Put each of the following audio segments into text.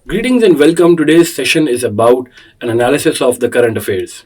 Greetings and welcome. Today's session is about an analysis of the current affairs.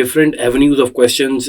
different avenues of questions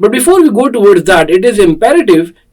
But before we go towards that, it is imperative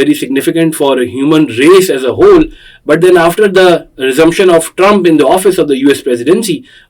very significant for human race as a whole, but then after the resumption of Trump in the office of the US presidency,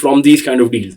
from these kind of deals.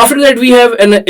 After that we have an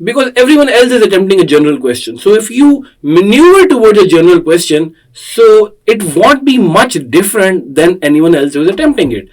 because everyone else is attempting a general question. So if you maneuver towards a general question, so it won't be much different than anyone else who is attempting it.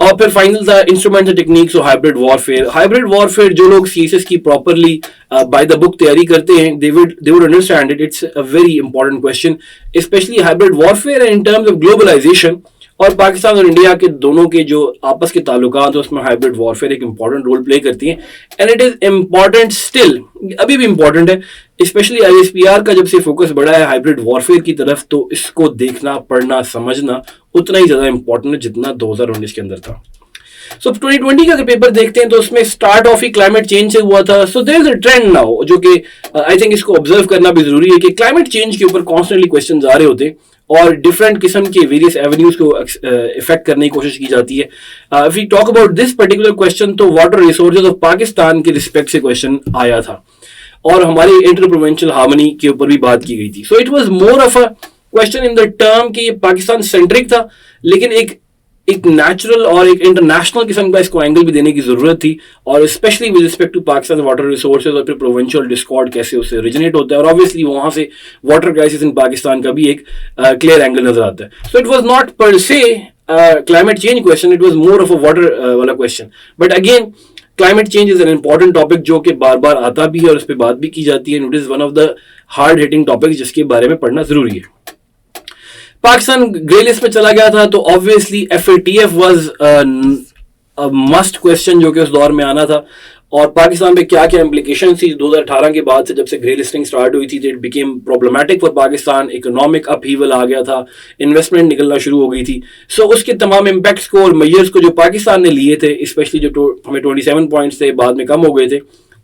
اور پھر final تھا instruments and techniques اور hybrid warfare. Hybrid warfare جو لوگ C S S کی properly by the بک تیاری کرتے ہیں they would understand it. It's a very important question, especially hybrid warfare in terms of globalization. اور پاکستان اور انڈیا کے دونوں کے جو آپس کے تعلقات ہیں اس میں ہائبرڈ وارفیئر ایک امپورٹنٹ رول پلے کرتی ہیں. And it is important still, ابھی بھی امپورٹنٹ ہے, especially I S P R کا جب سے فوکس بڑھا ہے ہائبرڈ وارفیئر کی طرف, تو اس کو دیکھنا, پڑھنا, سمجھنا اتنا ہی زیادہ امپورٹنٹ ہے جتنا 2019 کے اندر تھا. سو 2020 کا اگر پیپر دیکھتے ہیں تو اس میں start of he climate change سے ہوا تھا. سو دیر از اے ٹرینڈ ناؤ جو کہ آئی تھنک اس کو آبزرو کرنا بھی ضروری ہے کہ کلائمیٹ چینج کے اوپر کانسٹنٹلی کوشچنز آ رہے ہوتے ہیں اور ڈفرینٹ قسم کے ویریس ایونیوز کو افیکٹ کرنے کی کوشش کی جاتی ہے. If we talk about this particular question تو واٹر ریسورسز آف پاکستان کے رسپیکٹ سے کوشچن آیا تھا اور ہماری انٹر پروونشل ہارمنی کے اوپر بھی بات کی گئی تھی. So it was more of a question in the term کہ یہ پاکستان سینٹرک تھا, لیکن ایک نیچرل اور ایک انٹرنیشنل قسم کا اس کو اینگل بھی دینے کی ضرورت تھی, اور especially with respect to Pakistan water resources اور پھر پروونشل ڈسکارڈ کیسے اس سے اوریجنیٹ ہوتا ہے, اور آبویسلی وہاں سے واٹر کرائسس ان پاکستان کا بھی ایک کلیئر اینگل نظر آتا ہے. So it was not per se climate change question, it was more of a water والا question. But again climate change is an important topic جو کہ بار بار آتا بھی ہے اور اس پہ بات بھی کی جاتی ہے. It is one of the hard hitting topics جس کے بارے میں پڑھنا ضروری ہے. پاکستان گرے لسٹ میں چلا گیا تھا تو obviously F A T F was most question جو کہ اس دور میں آنا تھا, اور پاکستان پہ کیا کیا امپلیکیشن تھی 2018 کے بعد سے جب سے گرے لسٹنگ اسٹارٹ ہوئی تھی. It became problematic for Pakistan, economic upheaval آ گیا تھا, انویسٹمنٹ نکلنا شروع ہو گئی تھی. سو اس کے تمام امپیکٹس کو اور میئرس کو جو پاکستان نے لیے تھے, اسپیشلی جو ہمیں 27 پوائنٹس تھے بعد میں کم ہو گئے تھے,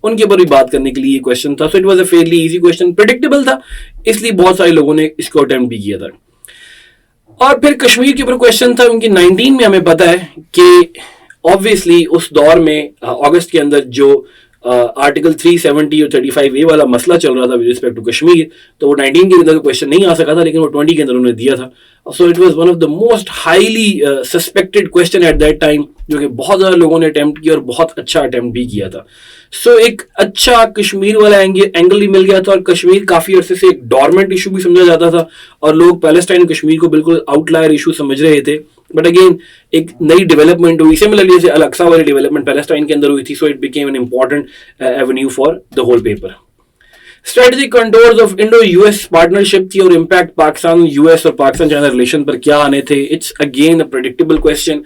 ان کے اوپر بھی بات کرنے کے لیے یہ کوشچن تھا. So it was a fairly easy question, predictable تھا, اس لیے بہت سارے لوگوں نے اس کو اٹیمپٹ بھی کیا تھا. اور پھر کشمیر کے اوپر کوشچن تھا کیونکہ 19 میں ہمیں پتا ہے کہ آبویسلی اس دور میں اگست کے اندر جو آرٹیکل 370 اور 35A والا مسئلہ چل رہا تھا ود رسپیکٹ ٹو کشمیر, تو وہ 19 کے اندر کوشچن نہیں آ سکا تھا, لیکن وہ 20 کے اندر انہوں نے دیا تھا. So it was one of the most highly suspected question at that time, جو کہ بہت زیادہ لوگوں نے اٹیمپٹ کیا اور بہت اچھا اٹیمپٹ بھی کیا تھا. سو ایک اچھا کشمیر والا اینگل بھی مل گیا تھا, اور کشمیر کافی عرصے سے ایک ڈورمنٹ ایشو بھی سمجھا جاتا تھا اور لوگ پیلسٹائن کشمیر کو بالکل آؤٹ لائر ایشو سمجھ رہے تھے. بٹ اگین ایک نئی ڈیولپمنٹ ہوئی, سملرلی جیسے الاقصی والی ڈیولپمنٹ پیلسٹائن کے اندر ہوئی تھی. So it became an important avenue for the whole paper. Strategic contours of Indo U S partnership تھی اور امپیکٹ پاکستان یو ایس اور پاکستان چائنا ریلیشن پر کیا آنے تھے. It's again a predictable question.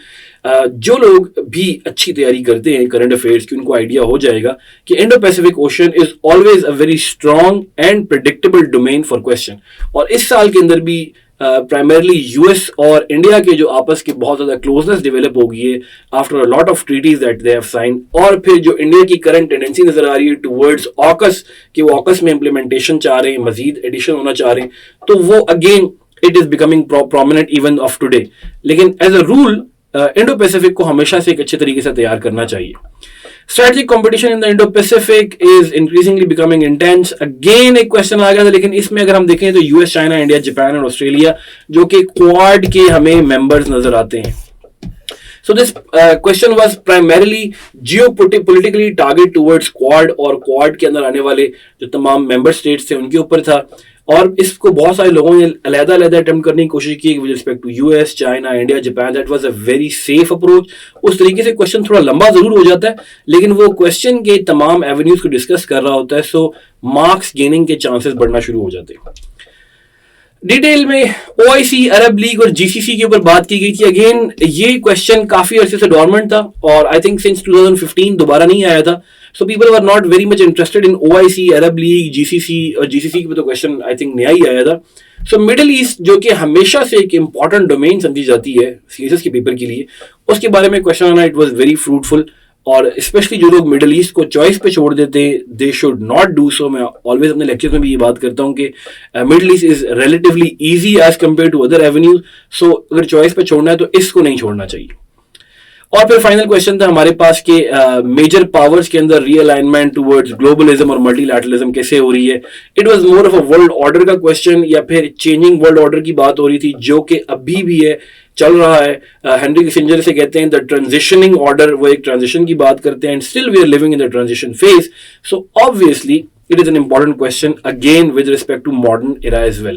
جو لوگ بھی اچھی تیاری کرتے ہیں کرنٹ افیئرس کی, ان کو آئیڈیا ہو جائے گا کہ Indo Pacific Ocean is always a very strong and predictable domain for question. اور اس سال کے اندر بھی پرائمرلی یو ایس اور انڈیا کے جو آپس کی بہت زیادہ کلوزنس ڈیولپ ہو گئی ہے after a lot of treaties that they have sign, اور پھر جو انڈیا کی کرنٹ ٹینڈنسی نظر آ رہی ہے ٹورڈز آکس کہ وہ آکس میں امپلیمنٹیشن چاہ رہے ہیں, مزید ایڈیشن ہونا چاہ رہے ہیں, تو وہ again it is becoming prominent even of today. لیکن as a role Indo Pacific کو ہمیشہ سے ایک اچھے طریقے سے تیار کرنا چاہیے. Strategic competition in the Indo Pacific is increasingly becoming intense. Again ایک کوشچن آ گیا تھا, لیکن اس میں اگر ہم دیکھیں تو U S, China, India, Japan اور آسٹریلیا جو کہ کوارڈ کے ہمیں ممبرز نظر آتے ہیں. So this question was primarily geopolitically targeted towards Quad, اور Quad کے اندر آنے والے جو تمام ممبر اسٹیٹس تھے ان کے اوپر تھا, اور اس کو بہت سارے لوگوں نے علیحدہ اٹیمپٹ کرنے کی کوشش کی with respect to U S, China, India, Japan. That was a very safe approach. اس طریقے سے کوشچن تھوڑا لمبا ضرور ہو جاتا ہے, لیکن وہ کوشچن کے تمام ایونیوز کو ڈسکس کر رہا ہوتا ہے, سو مارکس گیننگ کے چانسز بڑھنا شروع ہو جاتے ہیں. ڈیٹیل میں او آئی سی, عرب لیگ اور جی سی سی کے اوپر بات کی گئی تھی. اگین یہ کوشچن کافی عرصے سے ڈورمنٹ تھا اور آئی تھنک سنس 2015 دوبارہ نہیں آیا تھا. So people are not very much interested in O I C, Arab League, G C C, اور جی سی سی کے تو کوشچن آئی تھنک نیا ہی آیا تھا. سو مڈل ایسٹ جو کہ ہمیشہ سے ایک امپورٹنٹ ڈومین سمجھی جاتی ہے سی ایس ایس کے پیپر کے لیے, اس کے بارے میں کوشچن آنا اٹ واز ویری فروٹفل. اور اسپیشلی جو لوگ مڈل ایسٹ کو چوائس پہ چھوڑ دیتے they should not do so. میں آلویز اپنے لیکچر میں بھی یہ بات کرتا ہوں کہ Middle East is relatively easy as compare to other avenues. So اگر چوائس پہ چھوڑنا ہے تو اس کو نہیں چھوڑنا چاہیے. اور پھر فائنل کوشچن تھا ہمارے پاس کہ میجر پاورز کے اندر ری الائنمنٹ ٹورڈز گلوبلزم اور ملٹی لیٹرلزم کیسے ہو رہی ہے. It was more of a world order کا کوشچن, یا پھر چینجنگ ورلڈ آرڈر کی بات ہو رہی تھی جو کہ ابھی بھی ہے, چل رہا ہے. ہینری کسنجر سے کہتے ہیں دا ٹرانزیشننگ آرڈر, وہ ایک ٹرانزیشن کی بات کرتے ہیں, and still we are living in the transition phase. So obviously it is an important question again with respect to modern era as well.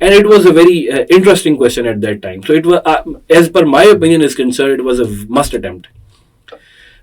And it was a very interesting question at that time. So it was, as per my opinion is concerned, it was a must attempt.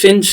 since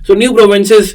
So new provinces,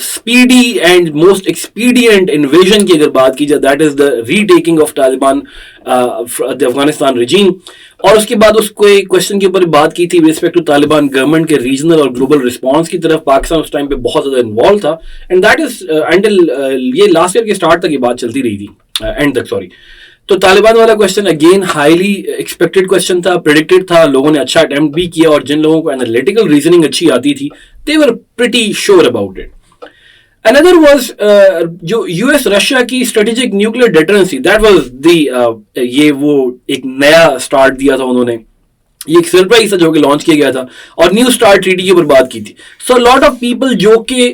speedy and most expedient invasion کی اگر بات کی جائے, that is the retaking of Taliban the Afghanistan regime. اور اس کے بعد اس کو ایک کوشچن کے اوپر بات کی تھی ریسپیکٹ ٹو طالبان گورنمنٹ کے ریجنل اور گلوبل رسپانس کی طرف. پاکستان اس ٹائم پہ بہت زیادہ انوالو تھا, اینڈ دیٹ از انٹل یہ لاسٹ ایئر کے اسٹارٹ تک یہ بات چلتی رہی تھی, اینڈ تک سوری. تو طالبان والا question again highly expected question تھا, پریڈکٹڈ تھا, لوگوں نے اچھا اٹمپٹ بھی کیا, اور جن لوگوں کو انالیٹیکل ریزننگ اچھی آتی تھی they were pretty sure about it. Another was جو US رشیا کی strategic nuclear deterrence, that was the یہ وہ ایک نیا اسٹارٹ دیا تھا انہوں نے, یہ ایک سرپرائز تھا جو کہ لانچ کیا گیا تھا, اور نیو اسٹارٹ ٹریٹی کے اوپر بات کی تھی. سو لاٹ آف پیپل جو کہ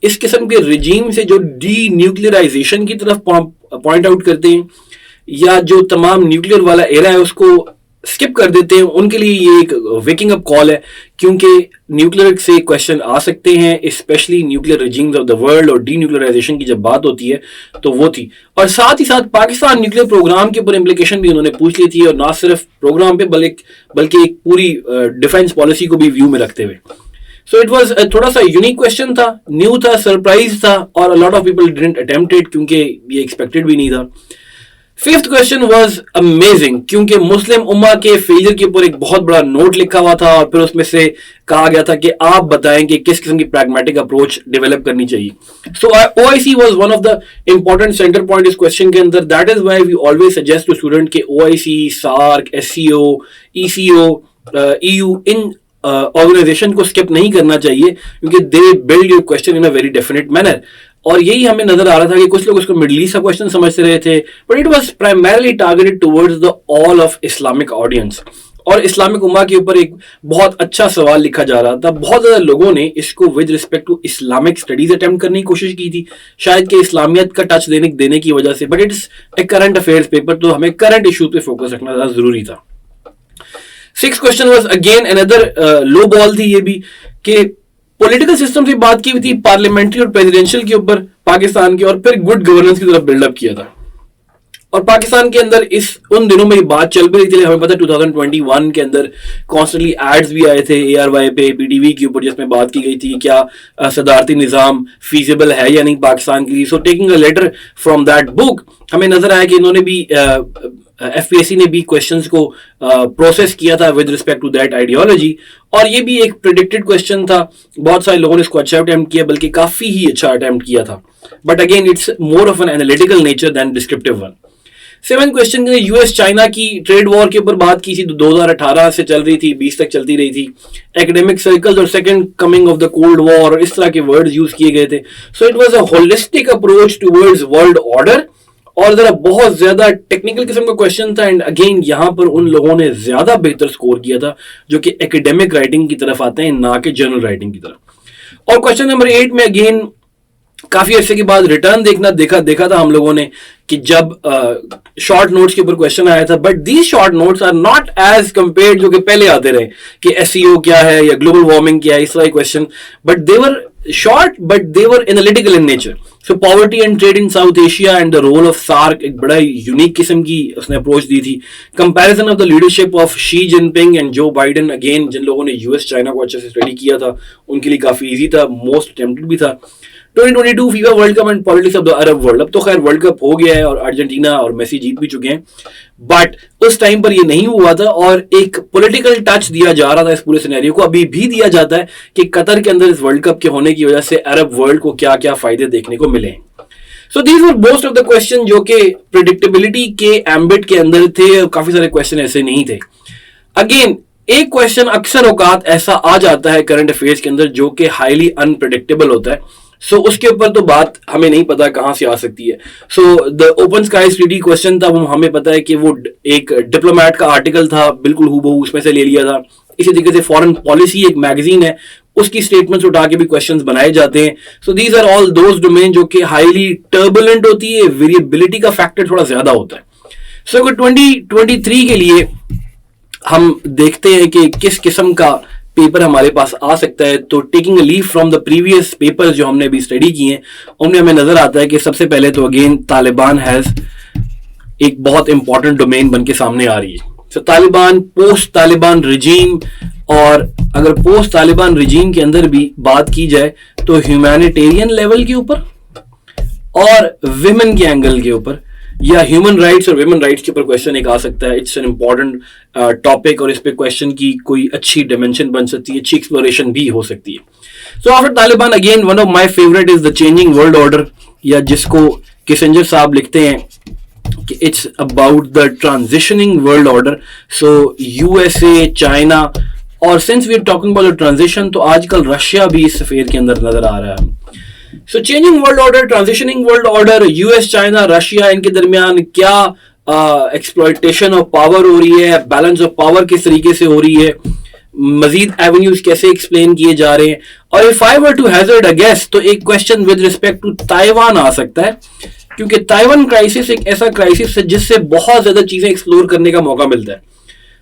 اس قسم کے رجیم سے جو ڈی نیوکلیئرائزیشن کی طرف پوائنٹ آؤٹ کرتے ہیں, یا جو تمام نیوکلیئر والا ایرا ہے اس کو اسکپ کر دیتے ہیں, ان کے لیے یہ ایک ویکنگ اپ کال ہے, کیونکہ نیوکلیئر سے کوشچن آ سکتے ہیں, especially nuclear regimes of the world, اور ڈی نیوکلیئرائزیشن کی جب بات ہوتی ہے تو وہ تھی. اور ساتھ ہی ساتھ پاکستان نیوکلیئر پروگرام کے اوپر امپلیکیشن بھی انہوں نے پوچھ لی تھی, اور نہ صرف پروگرام پہ بلکہ ایک پوری ڈیفینس پالیسی کو بھی ویو میں رکھتے ہوئے. سو اٹ واز تھوڑا سا یونیک کوشچن تھا, نیو تھا, سرپرائز تھا, اور lot of people didn't attempt it کیونکہ یہ ایکسپیکٹڈ بھی نہیں تھا. ففتھ کوشچن واز امیزنگ, کیونکہ مسلم امہ کے فیلئر کے اوپر ایک بہت بڑا نوٹ لکھا ہوا تھا, اور پھر اس میں سے کہا گیا تھا کہ آپ بتائیں کہ کس قسم کی پریگمیٹک اپروچ ڈیولپ کرنی چاہیے. So OIC was one of the important center point اس کوشچن کے اندر. That is why we always suggest to student کہ OIC, SAARC, SCO, ECO, EU ان آرگنائزیشن کو اسکپ نہیں کرنا چاہیے, کیونکہ they build your question in a very definite manner. اور یہی ہمیں نظر آ رہا تھا کہ کچھ لوگ اس کو مڈل ایسٹ کا کوشچن سمجھتے رہے تھے, but it was primarily targeted towards the all of Islamic audience, اور اسلامک امہ کے اوپر ایک بہت اچھا سوال لکھا جا رہا تھا. بہت زیادہ لوگوں نے اس کو with respect to Islamic studies attempt کرنے کی کوشش کی تھی, شاید کہ اسلامیت کا ٹچ دینے کی وجہ سے, but it's a current affairs paper, تو ہمیں کرنٹ ایشوز پہ فوکس رکھنا زیادہ ضروری تھا. Six question was again another لو بال تھی یہ بھی, کہ پولیٹیکل سسٹم سے بات کی ہوئی تھی, پارلیمنٹری اور پریزیڈینشیل کے اوپر پاکستان کے, اور پھر گڈ گورننس کی طرف بلڈ اپ کیا تھا. اور پاکستان کے اندر ان دنوں میں یہ بات چل بھی رہی تھی, ہمیں پتا 2021 کے اندر کانسٹنٹلی ایڈز بھی آئے تھے ARY پہ, PTV کے اوپر, جس میں بات کی گئی تھی کیا صدارتی نظام فیزیبل ہے یا نہیں پاکستان کے لیے. So taking a letter from that book, ہمیں نظر آیا کہ انہوں نے بھی FPSC نے بھی کوشچنس کو پروسیس کیا تھا with respect to that ideology, اور یہ بھی ایک پریڈکٹڈ کوشچن تھا. بہت سارے لوگوں نے اس کو اچھا اٹمپٹ کیا, بلکہ کافی ہی اچھا اٹمپٹ کیا تھا, but again it's more of an analytical nature than descriptive one. 7 question نے US چائنا کی ٹریڈ وار کے اوپر بات کی تھی, 2018 سے چل رہی تھی, 20 تک چلتی رہی تھی. ایکڈیمک سرکلز اور second coming of the cold war اور اس طرح کے ورڈز یوز کیے گئے تھے. So it was a holistic approach towards world order, اور ذرا بہت زیادہ ٹیکنیکل قسم کا کوشچن تھا. اینڈ اگین یہاں پر ان لوگوں نے زیادہ بہتر سکور کیا تھا جو کہ ایکڈیمک رائٹنگ کی طرف آتے ہیں, نہ کہ جنرل رائٹنگ کی طرف. اور کوشچن نمبر 8 میں اگین کافی عرصے کے بعد ریٹرن دیکھا تھا ہم لوگوں نے, کہ جب شارٹ نوٹس کے اوپر کوشچن آیا تھا, but these short notes are not as compared جو کہ پہلے آتے رہے کہ SEO کیا ہے یا گلوبل وارمنگ کیا ہے, اس طرح question, but they were short but they were analytical in nature. So poverty and trade in South Asia and the role of SAARC ایک بڑا یونیک قسم کی اس نے اپروچ دی تھی. Comparison of the leadership of Xi Jinping and Joe Biden, again جن لوگوں نے US China کو اچھے سے اسٹڈی کیا تھا ان کے لیے کافی ایزی تھا, موسٹ اٹمپٹڈ بھی تھا. 2022 FIFA world cup and politics of the Arab world. اب تو خیر ورلڈ کپ ہو گیا ہے اور ارجنٹینا اور میسی جیت بھی چکے ہیں, بٹ اس ٹائم پر یہ نہیں ہوا تھا, اور ایک پولیٹیکل ٹچ دیا جا رہا تھا اس پورے سینیریو کو, ابھی بھی دیا جاتا ہے کہ قطر کے اندر اس ورلڈ کپ کے ہونے کی وجہ سے عرب ورلڈ کو کیا کیا فائدے دیکھنے کو ملے ہیں. So these were most of the question جو کہ پریڈکٹیبلٹی کے ایمبٹ کے اندر تھے, کافی سارے کوشچن ایسے نہیں تھے. اگین ایک کوشچن اکثر اوقات ایسا آ جاتا ہے کرنٹ افیئرس کے اندر جو کہ ہائیلی انپریڈکٹیبل ہوتا ہے, سو اس کے اوپر تو بات ہمیں نہیں پتا کہاں سے آ سکتی ہے. So the open skies treaty question تھا, وہ ہمیں پتا ہے کہ وہ ایک ڈپلومیٹ کا آرٹیکل تھا, بالکل ہو بہو اس میں سے لے لیا تھا. اسی طریقے سے فارن پالیسی ایک میگزین ہے, اس کی اسٹیٹمنٹس اٹھا کے بھی کوشچنز بنائے جاتے ہیں. So these are all those domain جو کہ ہائیلی ٹربولنٹ ہوتی ہے, ویریبلٹی کا فیکٹر تھوڑا زیادہ ہوتا ہے. سو اگر 2023 کے لیے ہم دیکھتے ہیں کہ کس قسم کا پیپر ہمارے پاس آ سکتا ہے, تو taking a leave from the previous paper جو ہم نے ابھی اسٹڈی کیے ہیں, ان میں ہمیں نظر آتا ہے کہ سب سے پہلے تو اگین طالبان ہیز ایک بہت امپورٹنٹ ڈومین بن کے سامنے آ رہی ہے. سو طالبان, پوسٹ طالبان ریجیم, اور اگر پوسٹ طالبان رجیم کے اندر بھی بات کی جائے تو ہیومینیٹیرین لیول کے اوپر اور ویمن کے اینگل کے اوپر یا ہیومن رائٹس اور ویمن رائٹس کے اوپر کوشچن ایک آ سکتا ہے. اٹس این امپورٹنٹ ٹاپک اور اس پہ کوشچن کی کوئی اچھی ڈائمینشن بن سکتی ہے, اچھی ایکسپلوریشن بھی ہو سکتی ہے. So after Taliban again one of my favourite is the changing world order, یا جس کو کسنجر صاحب لکھتے ہیں کہ it's about the transitioning world order. So U S A, China, اور since we are talking about transition تو آج کل رشیا بھی اس سفیر کے اندر نظر آ رہا ہے. So changing world order, transitioning world order, U S, China, Russia, ان کے درمیان کیا ایکسپلائٹیشن آف پاور ہو رہی ہے, بیلنس آف پاور کس طریقے سے ہو رہی ہے, مزید ایونیوز کیسے ایکسپلین کیے جا رہے ہیں. اور if I were to hazard a guess تو ایک question with respect to Taiwan آ سکتا ہے, کیونکہ تائیوان کرائسس ایک ایسا کرائسس ہے جس سے بہت زیادہ چیزیں ایکسپلور کرنے کا موقع ملتا ہے.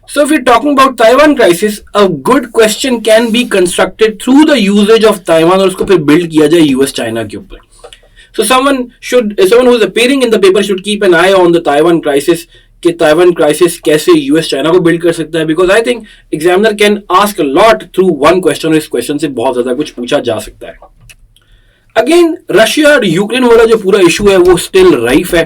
So if we're talking about Taiwan crisis, a good question can be constructed through the usage of Taiwan اور اس کو پھر build کیا جائے US China کے اوپر. So someone who is appearing in the paper should keep an eye on the Taiwan crisis کہ Taiwan crisis کیسے US China کو build کر سکتا ہے, because I think examiner can ask a lot through one question اور اس question سے بہت زیادہ کچھ پوچھا جا سکتا ہے. Again رشیا اور یوکرین والا جو پورا ایشو ہے وہ still rife ہے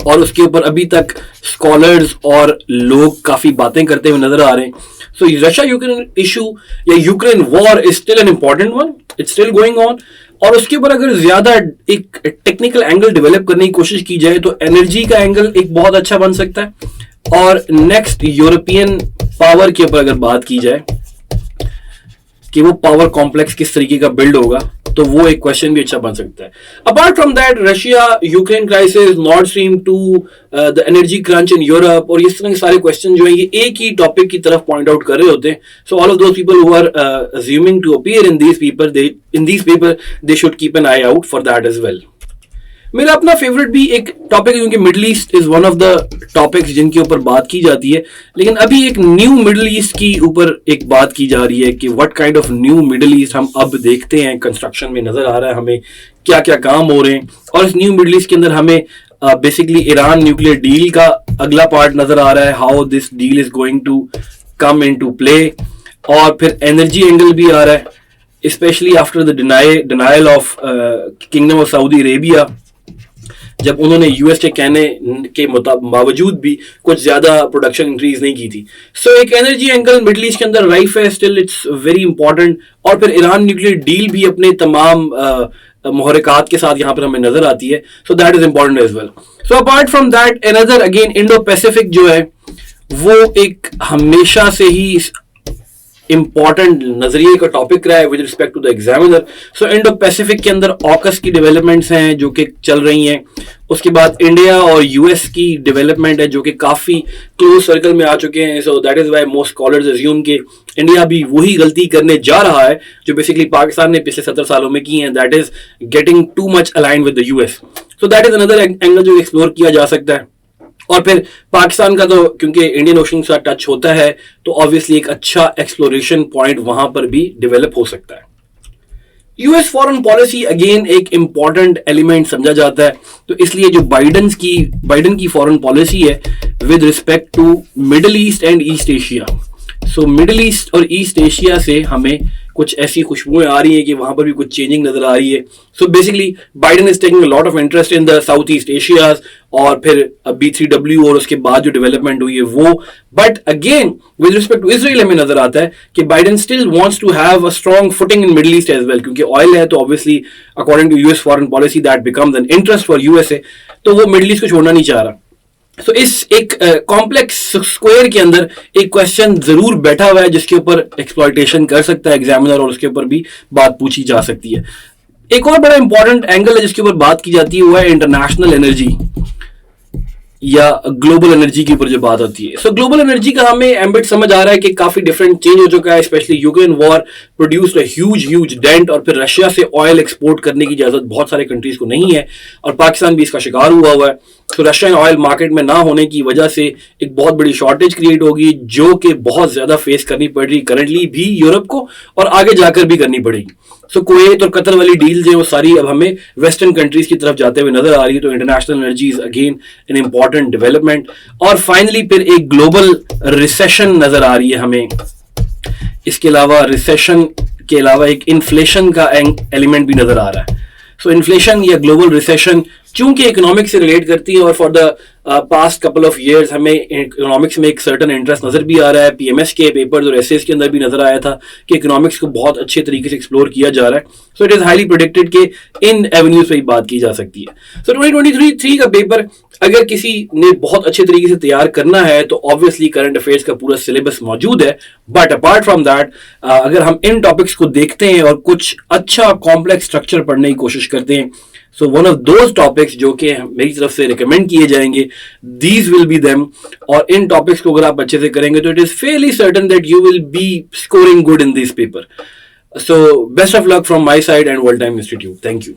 اور اس کے اوپر ابھی تک اسکالرز اور لوگ کافی باتیں کرتے ہوئے نظر آ رہے ہیں. سو رشیا یوکرین ایشو یا Ukraine war is still an important one, it's still going on. اور اس کے اوپر اگر زیادہ ایک ٹیکنیکل اینگل ڈیولپ کرنے کی کوشش کی جائے تو انرجی کا اینگل ایک بہت اچھا بن سکتا ہے. اور نیکسٹ یورپین پاور کے اوپر اگر بات کی جائے کہ وہ پاور کمپلیکس کس طریقے کا بلڈ ہوگا تو وہ ایک کوشچن بھی اچھا بن سکتا ہے. Apart from that Russia Ukraine crisis, Nord Stream 2, the energy crunch in Europe, اور اس طرح کے سارے کوشچن جو ہیں یہ ایک ہی ٹاپک کی طرف پوائنٹ آؤٹ کر رہے ہوتے ہیں. So all of those people who are assuming to appear in these paper they should keep an eye out for that as well. میرا اپنا فیوریٹ بھی ایک ٹاپک ہے کیونکہ Middle East is one of the topics جن کے اوپر بات کی جاتی ہے, لیکن ابھی ایک نیو مڈل ایسٹ کی اوپر ایک بات کی جا رہی ہے کہ what kind of new Middle East ہم اب دیکھتے ہیں, کنسٹرکشن میں نظر آ رہا ہے ہمیں کیا کیا کام ہو رہے ہیں. اور اس نیو مڈل ایسٹ کے اندر ہمیں بیسکلی ایران نیوکلیئر ڈیل کا اگلا پارٹ نظر آ رہا ہے, how this deal is going to come in to play, اور پھر انرجی اینگل بھی آ رہا ہے, especially after the denial of Kingdom of Saudi Arabia, جب انہوں نے یو ایس کے کہنے کے باوجود بھی کچھ زیادہ پروڈکشن انکریز نہیں کی تھی. سو ایک انرجی اینگل مڈل ایسٹ کے اندر رائف ہے, اسٹل اٹس ویری امپورٹنٹ. اور پھر ایران نیوکلیئر ڈیل بھی اپنے تمام محرکات کے ساتھ یہاں پر ہمیں نظر آتی ہے. So that is important as well. So apart from that اندر اگین انڈو پیسیفک جو ہے وہ ایک ہمیشہ سے ہی امپورٹنٹ نظریے کا ٹاپک رہا ہے with respect to the examiner. So Indo Pacific کے اندر آکس کی ڈیولپمنٹس ہیں جو کہ چل رہی ہیں. اس کے بعد انڈیا اور یو ایس کی ڈیولپمنٹ ہے جو کہ کافی کلوز سرکل میں آ چکے ہیں. سو that is Y most scholars assume کہ انڈیا بھی وہی غلطی کرنے جا رہا ہے جو بیسکلی پاکستان نے پچھلے 70 سالوں میں کی ہیں, that is getting too much aligned with the U S. So that is another angle جو ایکسپلور کیا جا سکتا ہے. اور پھر پاکستان کا تو کیونکہ انڈین اوشن کے ساتھ ٹچ ہوتا ہے تو آبویسلی ایک اچھا ایکسپلوریشن پوائنٹ وہاں پر بھی ڈیولپ ہو سکتا ہے. U S foreign policy again ایک امپورٹنٹ ایلیمنٹ سمجھا جاتا ہے, تو اس لیے جو بائیڈن کی فارن پالیسی ہے with respect to Middle East and East Asia. So Middle East اور ایسٹ ایشیا سے ہمیں کچھ ایسی خوشبوئیں آ رہی ہیں کہ وہاں پر بھی کچھ چینجنگ نظر آ رہی ہے. So basically Biden is taking a lot of interest in the South East Asias, اور پھر B3W اور اس کے بعد جو ڈیولپمنٹ ہوئی ہے وہ. But again with respect to Israel ہمیں نظر آتا ہے کہ Biden still wants to have a strong footing in Middle East as well, کیونکہ آئل ہے تو obviously according to U S foreign policy that becomes an interest for U S A, تو وہ مڈل ایسٹ کو چھوڑنا نہیں چاہ رہا. سو اس ایک کمپلیکس اسکوئر کے اندر ایک کوشچن ضرور بیٹھا ہوا ہے جس کے اوپر ایکسپلائٹیشن کر سکتا ہے ایگزامینر اور اس کے اوپر بھی بات پوچھی جا سکتی ہے. ایک اور بڑا امپورٹنٹ اینگل ہے جس کے اوپر بات کی جاتی ہے وہ ہے انٹرنیشنل انرجی یا گلوبل انرجی کے اوپر جو بات ہوتی ہے. سو گلوبل انرجی کا ہمیں ایمبٹ سمجھ آ رہا ہے کہ کافی ڈفرینٹ چینج ہو چکا ہے, especially Ukraine war produced a huge dent, اور پھر رشیا سے آئل ایکسپورٹ کرنے کی اجازت بہت سارے کنٹریز کو نہیں ہے اور پاکستان بھی اس کا شکار ہوا ہے. تو رشین آئل مارکیٹ میں نہ ہونے کی وجہ سے ایک بہت بڑی شارٹیج کریٹ ہوگی جو کہ بہت زیادہ فیس کرنی پڑ رہی کرنٹلی بھی یورپ کو اور آگے جا کر بھی کرنی پڑے گی. سو کویت اور قطر والی ڈیلز ہیں وہ ساری اب ہمیں ویسٹرن کنٹریز کی طرف جاتے ہوئے نظر آ رہی ہے. تو international energy is again an important development. اور فائنلی پھر ایک گلوبل ریسیشن نظر آ رہی ہے ہمیں اس کے علاوہ ریسیشن کے علاوہ ایک انفلیشن کا ایلیمنٹ بھی نظر آ رہا ہے. سو انفلیشن یا گلوبل ریسیشن چونکہ اکنامکس سے ریلیٹ کرتی ہے اور for the past couple of years ہمیں اکنامکس میں ایک سرٹن انٹرسٹ نظر بھی آ رہا ہے. پی ایم ایس کے پیپرز اور ایسیز کے اندر بھی نظر آیا تھا کہ اکنامکس کو بہت اچھے طریقے سے ایکسپلور کیا جا رہا ہے. سو اٹ از ہائیلی پروڈکٹیڈ کہ ان ایونیوز پہ ہی بات کی جا سکتی ہے. سو 2023 کا پیپر اگر کسی نے بہت اچھے طریقے سے تیار کرنا ہے تو آبویسلی کرنٹ افیئرس کا پورا سلیبس موجود ہے. بٹ اپارٹ فرام دیٹ اگر ہم ان ٹاپکس کو دیکھتے ہیں اور کچھ اچھا کمپلیکس اسٹرکچر پڑھنے کی کوشش کرتے ہیں, سو ون آف دوز ٹاپکس جو کہ میری طرف سے ریکمینڈ کیے جائیں گے, دیز ول بی دیم. اور ان ٹاپکس کو اگر آپ اچھے سے کریں گے تو it is fairly certain that you will be scoring good in this paper. So best of luck from my side and World Time Institute. Thank you.